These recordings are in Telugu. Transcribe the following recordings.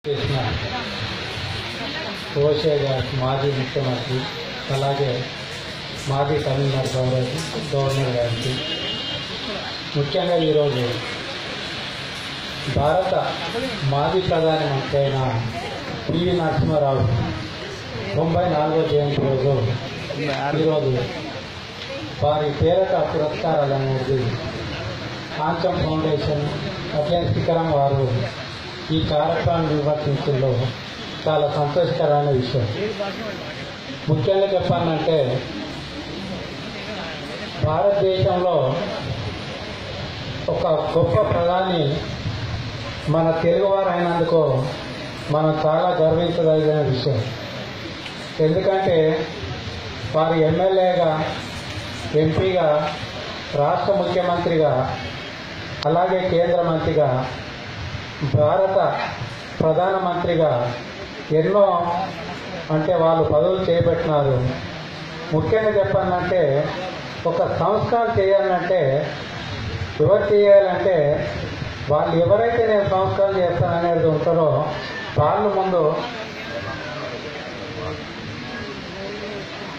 చేసిన ఓషే గారికి మాజీ ముఖ్యమంత్రి, అలాగే మాజీ తమిళనాడు గవర్నర్ గారికి, ముఖ్యంగా ఈరోజు భారత మాజీ ప్రధానమంత్రి అయిన పివి నరసింహారావు 94వ జయంతి రోజు ఈరోజు వారి పేరట పురస్కారాలు అనేది కాంచం ఫౌండేషన్ అభ్యర్థికరం వారు ఈ కార్యక్రమాన్ని నిర్వర్తించడంలో చాలా సంతోషకరమైన విషయం. ముఖ్యంగా చెప్పాలంటే భారతదేశంలో ఒక గొప్ప ప్రధాని మన తెలుగువారు అయినందుకు మనం చాలా గర్వించదగిన విషయం. ఎందుకంటే వారు ఎమ్మెల్యేగా, ఎంపీగా, రాష్ట్ర ముఖ్యమంత్రిగా, అలాగే కేంద్ర మంత్రిగా, భారత ప్రధానమంత్రిగా ఎన్నో వాళ్ళు పదవులు చేపట్టినారు. ముఖ్యంగా చెప్పాలంటే ఒక సంస్కారం చేయాలంటే ఎవరు చేయాలంటే వాళ్ళు ఎవరైతే నేను సంస్కారం చేస్తాననేది ఉంటారో వాళ్ళు ముందు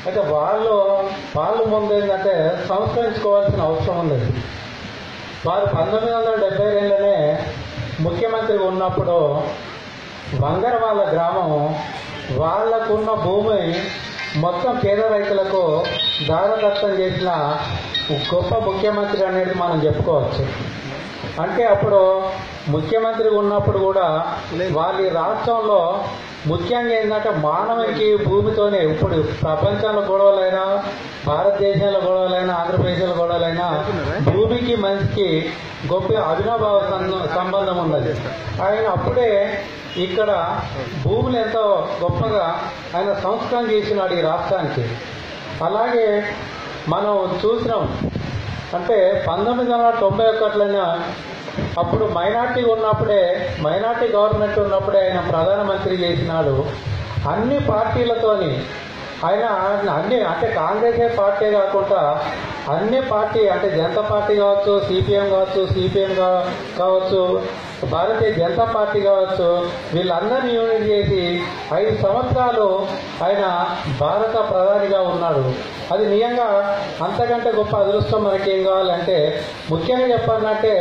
అయితే వాళ్ళు ముందు ఏంటంటే సంస్కరించుకోవాల్సిన అవసరం ఉంది. వారు 1972లోనే ముఖ్యమంత్రిగా ఉన్నప్పుడు వంగరవాళ్ళ గ్రామం వాళ్లకున్న భూమి మొత్తం పేద రైతులకు దారదత్తం చేసిన గొప్ప ముఖ్యమంత్రి అనేది మనం చెప్పుకోవచ్చు. అంటే అప్పుడు ముఖ్యమంత్రి ఉన్నప్పుడు కూడా వాళ్ళ రాష్ట్రంలో ముఖ్యంగా ఏంటంటే మానవునికి భూమితోనే, ఇప్పుడు ప్రపంచంలో గొడవలైనా, భారతదేశంలో గొడవలైనా, ఆంధ్రప్రదేశ్లో గొడవలైనా భూమికి మనిషికి గొప్ప అవినాభావ సంబంధం ఉన్నది. ఆయన అప్పుడే ఇక్కడ భూములు ఎంతో గొప్పగా ఆయన సంస్కరణ చేసినాడు ఈ రాష్ట్రానికి. అలాగే మనం చూసినాం అంటే 1991లోనే అప్పుడు మైనార్టీ గవర్నమెంట్ ఉన్నప్పుడే ఆయన ప్రధానమంత్రి చేసినాడు. అన్ని పార్టీలతోని ఆయన అంటే కాంగ్రెస్ పార్టీ కాకుండా అన్ని పార్టీ అంటే జనతా పార్టీ కావచ్చు, సిపిఎం కావచ్చు, సిపిఎం కావచ్చు, భారతీయ జనతా పార్టీ కావచ్చు, వీళ్ళందరినీ యూనిట్ చేసి 5 సంవత్సరాలు ఆయన భారత ప్రధానిగా ఉన్నాడు. అది నిజంగా అంతకంటే గొప్ప అదృష్టం మనకేం కావాలంటే, ముఖ్యంగా చెప్పాలంటే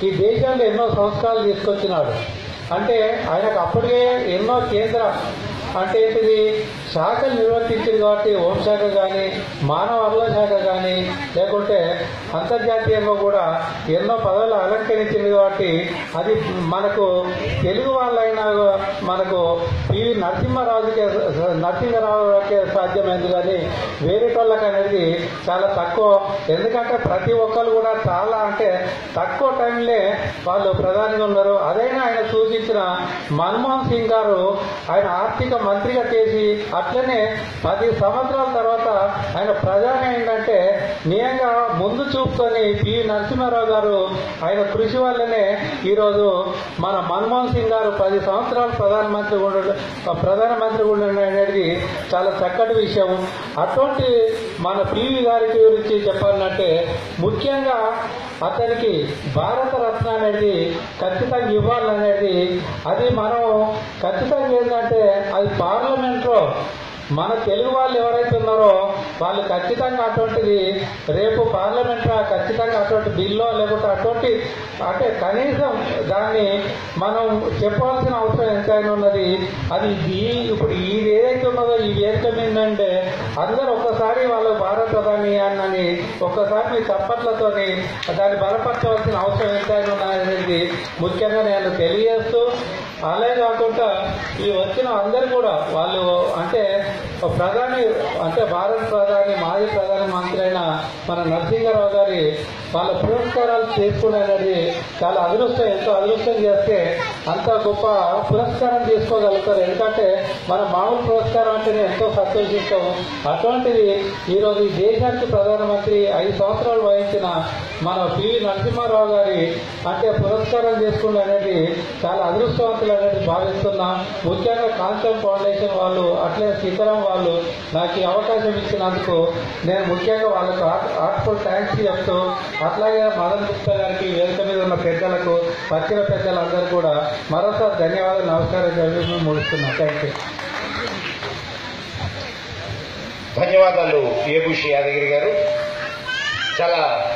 ఈ దేశంలో ఎన్నో సంస్కరణలు తీసుకొచ్చినాడు. అంటే ఆయనకు అప్పటికే ఎన్నో కేంద్ర అంటే ఏంటిది శాఖలు నిర్వర్తించింది కాబట్టి హోంశాఖ కానీ, మానవ వనరుల శాఖ కానీ, లేకుంటే అంతర్జాతీయంగా కూడా ఎన్నో పదవులు అలంకరించింది కాబట్టి అది మనకు తెలుగు వాళ్ళైనా మనకు పివి నరసింహారావుకే సాధ్యమైంది కానీ వేరేటోళ్ళకి అనేది చాలా తక్కువ. ఎందుకంటే ప్రతి ఒక్కరు కూడా చాలా అంటే తక్కువ టైంలో వాళ్ళు ప్రధానిగా ఉన్నారు. అదైనా ఆయన సూచించిన మన్మోహన్ సింగ్ గారు ఆయన ఆర్థిక మంత్రిగా చేసి అట్లనే 10 సంవత్సరాల తర్వాత ఆయన ప్రధాని అయిందంటే నిజంగా ముందు చూపుకొని పివి నరసింహారావు గారు ఆయన కృషి వల్లనే ఈరోజు మన మన్మోహన్ సింగ్ గారు 10 సంవత్సరాలు ప్రధానమంత్రి ఉండడం అనేది చాలా చక్కటి విషయం. అటువంటి మన పివి గారి గురించి చెప్పాలంటే ముఖ్యంగా అతనికి భారత రత్న అనేది ఖచ్చితంగా ఇవ్వాలనేది అది మనం ఖచ్చితంగా ఏంటంటే అది పార్లమెంట్లో మన తెలుగు వాళ్ళు ఎవరైతే ఉన్నారో వాళ్ళు ఖచ్చితంగా అటువంటిది రేపు పార్లమెంట్లో ఖచ్చితంగా అటువంటి బిల్లో లేకుంటే అటువంటి అంటే కనీసం దాన్ని మనం చెప్పాల్సిన అవసరం ఎంతైనా ఉన్నది. అది ఇప్పుడు ఇది ఏదైతే ఉన్నదో ఈ వేదిక ఏంటంటే అందరూ ఒక్కసారి వాళ్ళు భారత ప్రధాని అని ఒక్కసారి మీ చప్పట్లతోని దాన్ని బలపరచవలసిన అవసరం ఎంతైనా ఉన్నది ముఖ్యంగా నేను తెలియజేస్తూ, అలాగే కాకుండా ఈ వచ్చిన అందరు కూడా వాళ్ళు అంటే ప్రధాని అంటే భారత ప్రధాని మాజీ ప్రధానమంత్రి అయిన మన నరసింహారావు గారి వాళ్ళ పురస్కారాలు చేసుకునేది చాలా అదృష్టం. ఎంతో అదృష్టం చేస్తే అంత గొప్ప పురస్కారం చేసుకోగలుగుతారు. ఎందుకంటే మన మామూలు పురస్కారం అంటేనే ఎంతో సంతోషిస్తాం. అటువంటిది ఈరోజు ఈ దేశానికి ప్రధానమంత్రి 5 సంవత్సరాలు వహించిన మన పివి నరసింహారావు గారి అంటే పురస్కారం చేసుకుని అనేది చాలా అదృష్టవంతులు అనేది భావిస్తున్నాం. ముఖ్యంగా కాంచం ఫౌండేషన్ వాళ్ళు అట్లే సీతారాం వాళ్ళు నాకు ఈ అవకాశం ఇచ్చినందుకు నేను ముఖ్యంగా వాళ్ళకు హార్ట్ఫుల్ థ్యాంక్స్ చెప్తూ అట్లాగే మదన్ గుప్తా గారికి, వేదిక మీద ఉన్న పెద్దలకు, పత్రిక పెద్దలందరూ కూడా మరోసారి ధన్యవాదాలు, నమస్కారం చెప్పి ముగిస్తున్నాం. Thank you. ధన్యవాదాలు ఏబుషి యాదగిరి గారు. చాలా